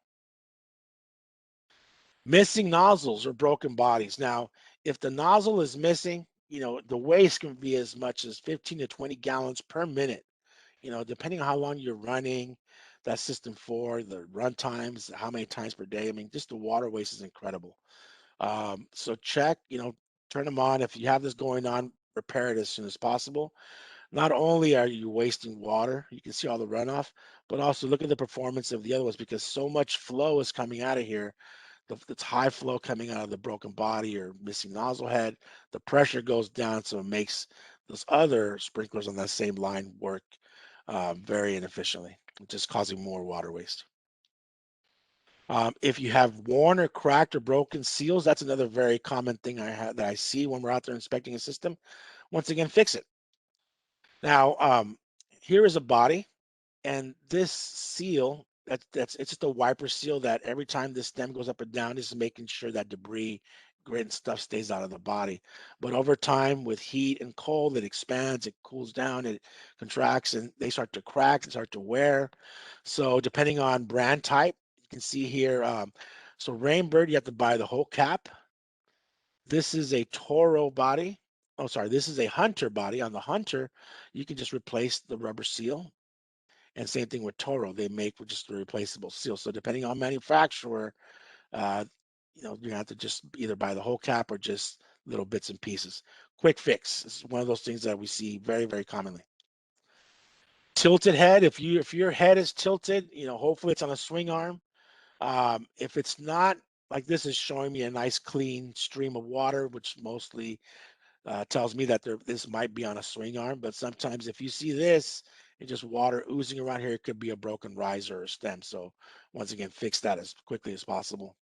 Missing nozzles or broken bodies. Now, if the nozzle is missing, you know, the waste can be as much as 15 to 20 gallons per minute. You know, depending on how long you're running that system for, the run times, how many times per day. I mean, just the water waste is incredible. So check, you know, turn them on. If you have this going on, repair it as soon as possible. Not only are you wasting water, you can see all the runoff, but also look at the performance of the other ones because so much flow is coming out of here. It's high flow coming out of the broken body or missing nozzle head. The pressure goes down, so it makes those other sprinklers on that same line work very inefficiently, just causing more water waste. If you have worn or cracked or broken seals, that's another very common thing that I see when we're out there inspecting a system. Once again, fix it. Now, here is a body, and this seal, it's just a wiper seal that every time this stem goes up and down, is making sure that debris, grit, and stuff stays out of the body. But over time, with heat and cold, it expands, it cools down, it contracts, and they start to crack and start to wear. So depending on brand type, you can see here. So Rainbird, you have to buy the whole cap. This is a Toro body. Oh, sorry, this is a Hunter body. On the Hunter, you can just replace the rubber seal. And same thing with Toro, they make with just a replaceable seal. So depending on manufacturer, uh, you know, you're gonna have to just either buy the whole cap or just little bits and pieces. Quick fix. This is one of those things that we see very commonly. Tilted head. If your head is tilted, you know, hopefully it's on a swing arm. If it's not, like this is showing me a nice clean stream of water, which mostly tells me that this might be on a swing arm. But sometimes if you see this and just water oozing around here, it could be a broken riser or stem. So once again, fix that as quickly as possible.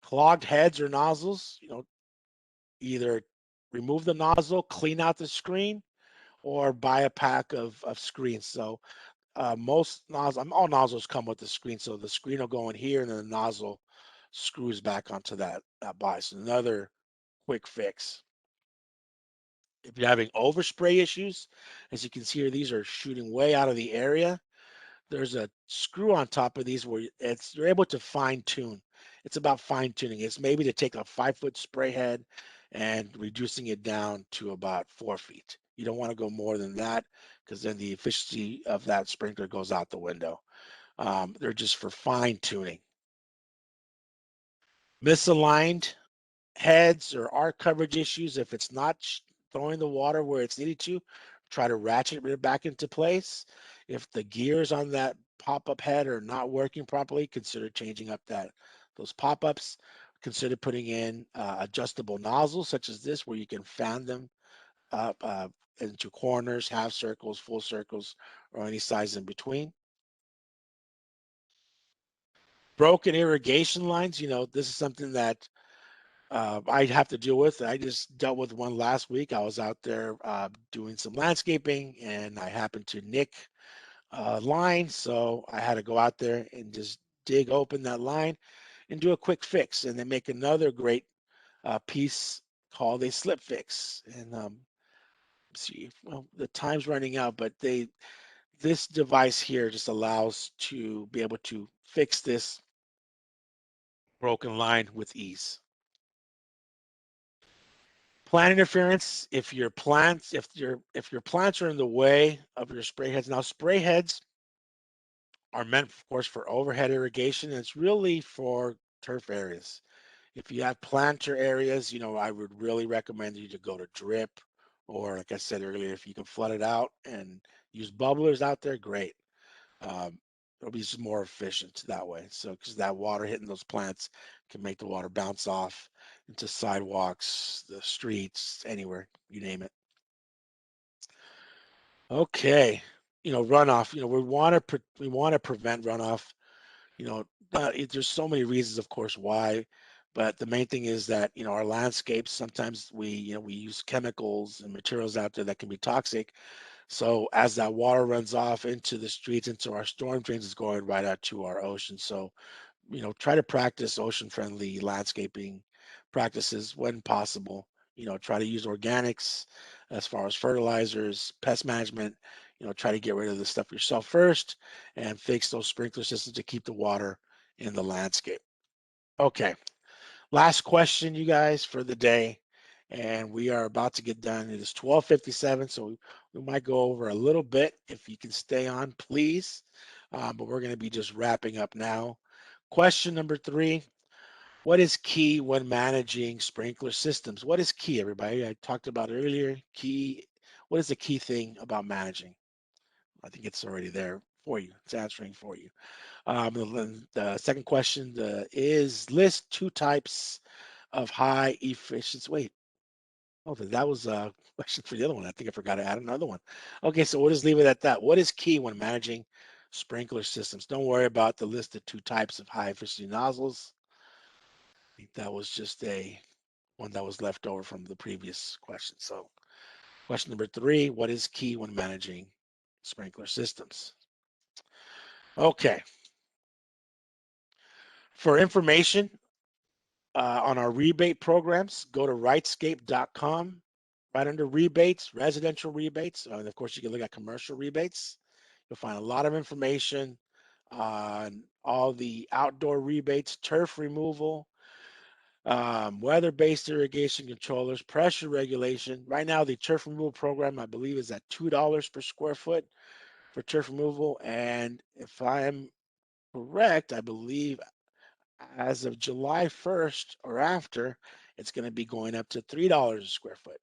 Clogged heads or nozzles, you know, either remove the nozzle, clean out the screen, or buy a pack of screens. So most nozzles, all nozzles come with the screen. So the screen will go in here and then the nozzle screws back onto that body. So another quick fix. If you're having overspray issues, as you can see here, these are shooting way out of the area. There's a screw on top of these where you're able to fine tune. It's about fine tuning. It's maybe to take a 5-foot spray head and reducing it down to about 4 feet. You don't want to go more than that because then the efficiency of that sprinkler goes out the window. They're just for fine tuning. Misaligned heads or arc coverage issues, if it's not throwing the water where it's needed to, try to ratchet it back into place. If the gears on that pop-up head are not working properly, consider changing up those pop-ups. Consider putting in adjustable nozzles such as this, where you can fan them up into corners, half circles, full circles, or any size in between. Broken irrigation lines, this is something that I have to deal with. I just dealt with one last week. I was out there doing some landscaping and I happened to nick a line. So I had to go out there and just dig open that line and do a quick fix. And then make another great piece called a slip fix. And see, well, the time's running out, but this device here just allows to be able to fix this broken line with ease. Plant interference, if your plants are in the way of your spray heads. Now, spray heads are meant, of course, for overhead irrigation, and it's really for turf areas. If you have planter areas, I would really recommend you to go to drip, or like I said earlier, if you can flood it out and use bubblers out there, great. It'll be just more efficient that way. So, because that water hitting those plants can make the water bounce off into sidewalks, the streets, anywhere, you name it. Okay, runoff. We want to prevent runoff. There's so many reasons, of course, why, but the main thing is that our landscapes, sometimes we use chemicals and materials out there that can be toxic. So as that water runs off into the streets, into our storm drains, is going right out to our ocean. So try to practice ocean-friendly landscaping practices when possible. Try to use organics as far as fertilizers, pest management. Try to get rid of the stuff yourself first and fix those sprinkler systems to keep the water in the landscape. Okay, last question, you guys, for the day. And we are about to get done. It is 12:57, so we might go over a little bit. If you can stay on, please. But we're going to be just wrapping up now. Question number 3, what is key when managing sprinkler systems? What is key, everybody? I talked about earlier. Key, what is the key thing about managing? I think it's already there for you. It's answering for you. The second question is list 2 types of high efficiency. Wait, oh, that was a question for the other one. I think I forgot to add another one. Okay, so we'll just leave it at that. What is key when managing sprinkler systems? Don't worry about the list of 2 types of high efficiency nozzles. I think that was just one that was left over from the previous question. So question number 3, what is key when managing sprinkler systems? Okay. For information on our rebate programs, go to rightscape.com. Right under rebates, residential rebates, and of course you can look at commercial rebates. You'll find a lot of information on all the outdoor rebates, turf removal, weather-based irrigation controllers, pressure regulation. Right now, the turf removal program, I believe, is at $2 per square foot for turf removal. And if I'm correct, I believe as of July 1st or after, it's going to be going up to $3 a square foot.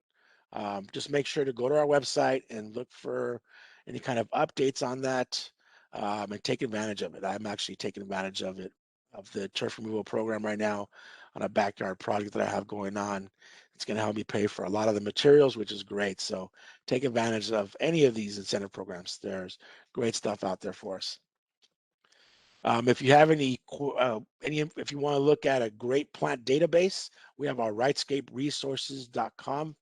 Just make sure to go to our website and look for any kind of updates on that and take advantage of it. I'm actually taking advantage of it, of the turf removal program right now on a backyard project that I have going on. It's going to help me pay for a lot of the materials, which is great. So take advantage of any of these incentive programs. There's great stuff out there for us. If you have if you want to look at a great plant database, we have our RightScapeResources.com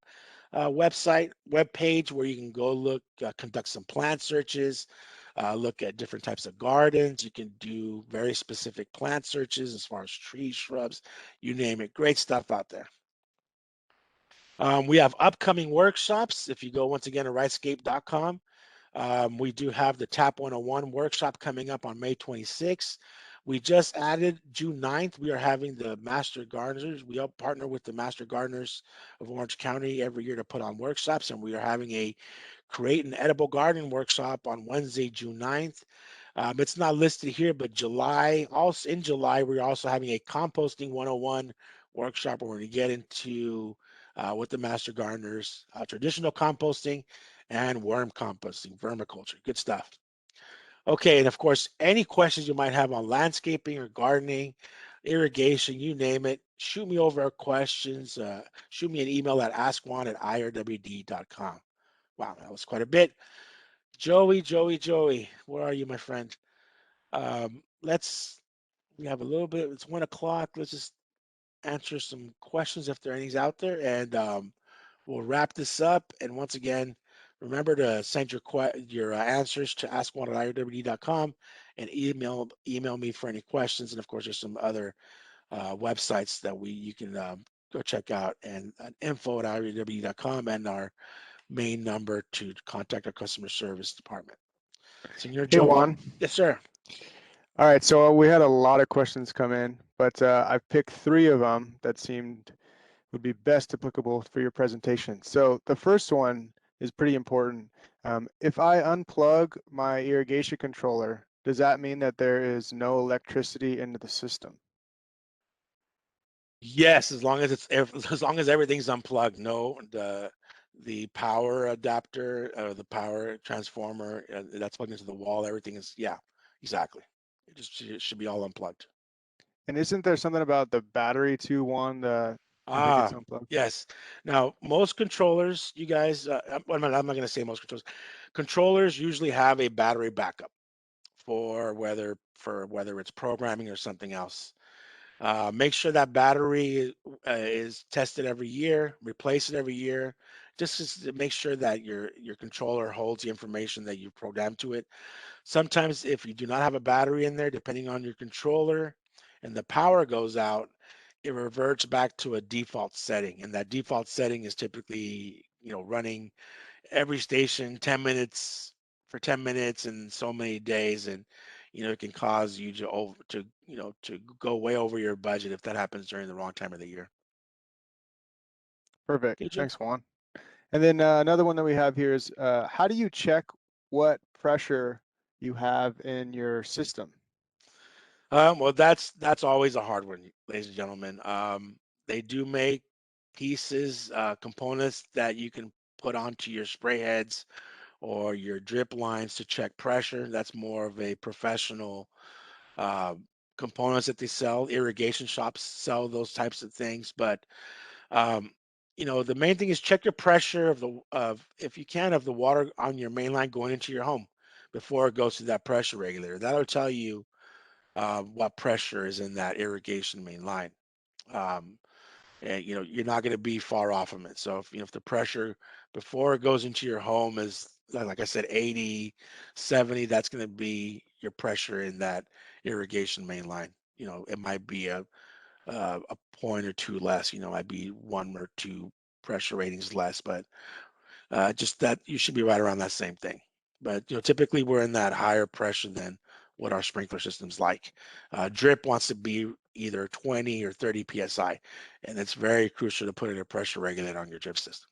web page where you can go look, conduct some plant searches, look at different types of gardens. You can do very specific plant searches as far as trees, shrubs, you name it. Great stuff out there. We have upcoming workshops. If you go once again to rightscape.com, we do have the TAP 101 workshop coming up on May 26th. We just added June 9th. We are having the Master Gardeners. We all partner with the Master Gardeners of Orange County every year to put on workshops, and we are having a Create an Edible Garden workshop on Wednesday, June 9th. It's not listed here, but in July, we're also having a Composting 101 workshop where we're going to get into with the Master Gardeners, traditional composting and worm composting, vermiculture, good stuff. Okay, and of course, any questions you might have on landscaping or gardening, irrigation, you name it, shoot me over questions. Shoot me an email at askjuan@irwd.com. Wow, that was quite a bit. Joey, where are you, my friend? We have a little bit, it's 1 o'clock. Let's just answer some questions if there are any out there, and we'll wrap this up. And once again, remember to send your answers to askjuan@irwd.com and email me for any questions. And of course, there's some other websites that you can go check out, and info@irwd.com, and our main number to contact our customer service department. Senor Hey, Joel. Juan. Yes, sir. All right, so we had a lot of questions come in, but I've picked 3 of them that seemed would be best applicable for your presentation. So the first one is pretty important. If I unplug my irrigation controller, does that mean that there is no electricity into the system? Yes, as long as as long as everything's unplugged. No, the power adapter, the power transformer, that's plugged into the wall. Everything is, yeah, exactly. It should be all unplugged. And isn't there something about the battery too, Juan, that if it gets Ah, unplugged? yes. Now, most controllers, you guys, I'm not going to say most controllers. Controllers usually have a battery backup for whether it's programming or something else. Make sure that battery is tested every year, replace it every year, just to make sure that your controller holds the information that you programmed to it. Sometimes if you do not have a battery in there, depending on your controller, and the power goes out, it reverts back to a default setting. And that default setting is typically, running every station 10 minutes for 10 minutes and so many days. And, it can cause you to go way over your budget if that happens during the wrong time of the year. Perfect. Okay, Joe. Thanks, Juan. And then another one that we have here is how do you check what pressure you have in your system? Well, that's always a hard one, ladies and gentlemen. They do make pieces, components that you can put onto your spray heads or your drip lines to check pressure. That's more of a professional uh, components that they sell. Irrigation shops sell those types of things, but um, the main thing is check your pressure if you can, of the water on your main line going into your home before it goes to that pressure regulator. That'll tell you what pressure is in that irrigation main line. Um, and you're not going to be far off from it. So if the pressure before it goes into your home is like I said 80, 70, that's going to be your pressure in that irrigation main line. It might be a point or two less. Might be 1 or 2 pressure ratings less, but just that you should be right around that same thing. But typically we're in that higher pressure than what our sprinkler system's like. Drip wants to be either 20 or 30 psi, and it's very crucial to put in a pressure regulator on your drip system.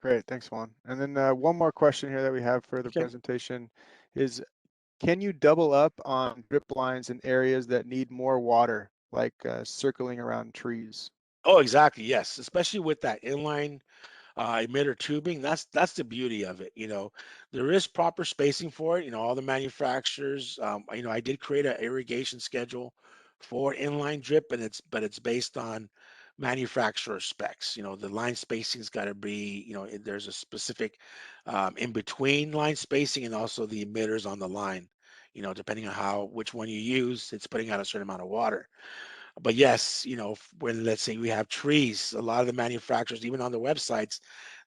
Great, thanks, Juan. And then one more question here that we have for the Okay. presentation is, can you double up on drip lines in areas that need more water, like circling around trees? Oh, exactly. Yes, especially with that inline emitter tubing. That's the beauty of it. There is proper spacing for it. All the manufacturers. I did create an irrigation schedule for inline drip, and it's based on manufacturer specs. The line spacing's got to be. There's a specific in between line spacing and also the emitters on the line. Depending on which one you use, it's putting out a certain amount of water. But yes, when let's say we have trees, a lot of the manufacturers, even on the websites,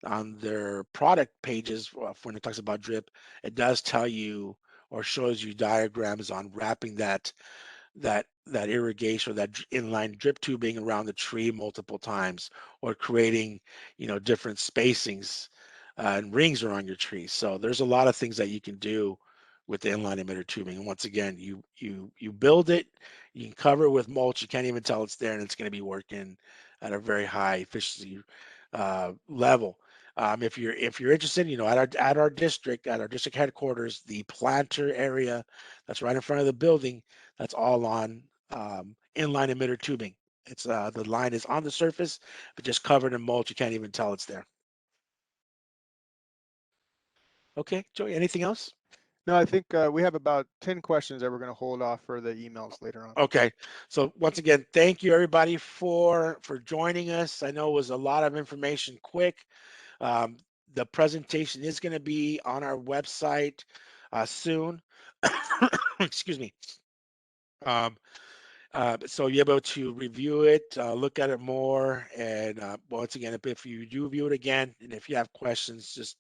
on their product pages, when it talks about drip, it does tell you or shows you diagrams on wrapping that irrigation or that inline drip tubing around the tree multiple times, or creating, different spacings and rings around your tree. So there's a lot of things that you can do with the inline emitter tubing. And once again, you build it, you can cover it with mulch. You can't even tell it's there, and it's going to be working at a very high efficiency level. If you're interested, at our district headquarters, the planter area that's right in front of the building, that's all on inline emitter tubing. It's the line is on the surface, but just covered in mulch. You can't even tell it's there. Okay, Joey, anything else? No, I think we have about 10 questions that we're going to hold off for the emails later on. Okay, so once again, thank you everybody for joining us. I know it was a lot of information quick. Um, the presentation is going to be on our website soon. Excuse me. Um, so you're able to review it, look at it more, and once again, if you do view it again, and if you have questions, just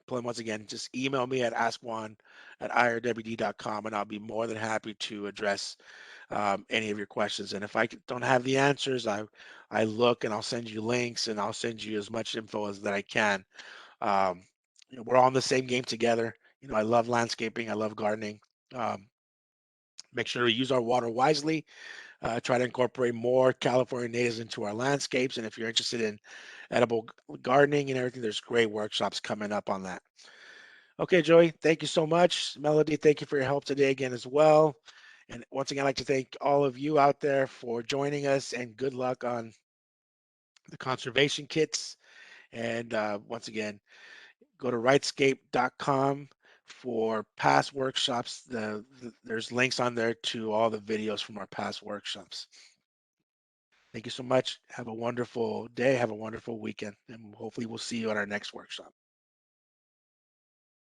once again, just email me at askjuan@irwd.com, and I'll be more than happy to address any of your questions. And if I don't have the answers, I look and I'll send you links, and I'll send you as much info as that I can. Um, we're all in the same game together. I love landscaping. I love gardening. Um, Make sure we use our water wisely. Try to incorporate more California natives into our landscapes. And if you're interested in edible gardening and everything, there's great workshops coming up on that. Okay, Joey, thank you so much. Melody, thank you for your help today again as well. And once again, I'd like to thank all of you out there for joining us, and good luck on the conservation kits. And once again, go to RightScape.com for past workshops. There's links on there to all the videos from our past workshops. Thank you so much. Have a wonderful day. Have a wonderful weekend. And hopefully we'll see you at our next workshop.